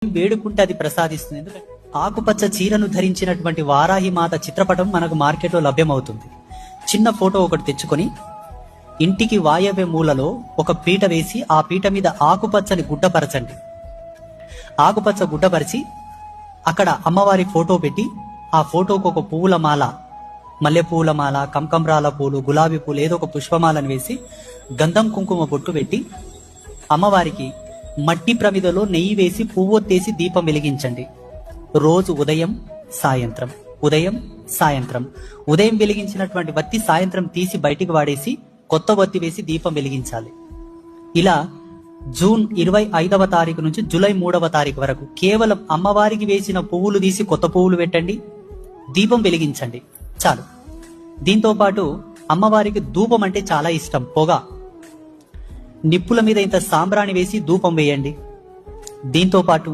వేడుకుంటే అది ప్రసాదిస్తుంది. ఎందుకంటే ఆకుపచ్చ చీరను ధరించినటువంటి వారాహి మాత చిత్రపటం మనకు మార్కెట్లో లభ్యమవుతుంది. చిన్న ఫోటో ఒకటి తెచ్చుకొని ఇంటికి వాయవ్య మూలలో ఒక పీట వేసి ఆ పీట మీద ఆకుపచ్చని గుడ్డపరచండి. ఆకుపచ్చ గుడ్డపరిచి అక్కడ అమ్మవారి ఫోటో పెట్టి ఆ ఫోటోకు ఒక పువ్వుల మాల, మల్లెపూల మాల, కంకంరాల పూలు, గులాబీ పూలు, ఏదో ఒక పుష్పమాలను వేసి గంధం కుంకుమ బొట్టు పెట్టి అమ్మవారికి మట్టి ప్రమిదలో నెయ్యి వేసి పువ్వొత్తేసి దీపం వెలిగించండి. రోజు ఉదయం సాయంత్రం, ఉదయం సాయంత్రం. ఉదయం వెలిగించినటువంటి వత్తి సాయంత్రం తీసి బయటికి వాడేసి కొత్త వత్తి వేసి దీపం వెలిగించాలి. ఇలా జూన్ 25వ తారీఖు నుంచి జూలై 3వ తారీఖు వరకు కేవలం అమ్మవారికి వేసిన పువ్వులు తీసి కొత్త పువ్వులు పెట్టండి, దీపం వెలిగించండి, చాలు. దీంతో పాటు అమ్మవారికి ధూపం అంటే చాలా ఇష్టం. పొగ, నిప్పుల మీద ఇంత సాంబ్రాణి వేసి ధూపం వేయండి. దీంతో పాటు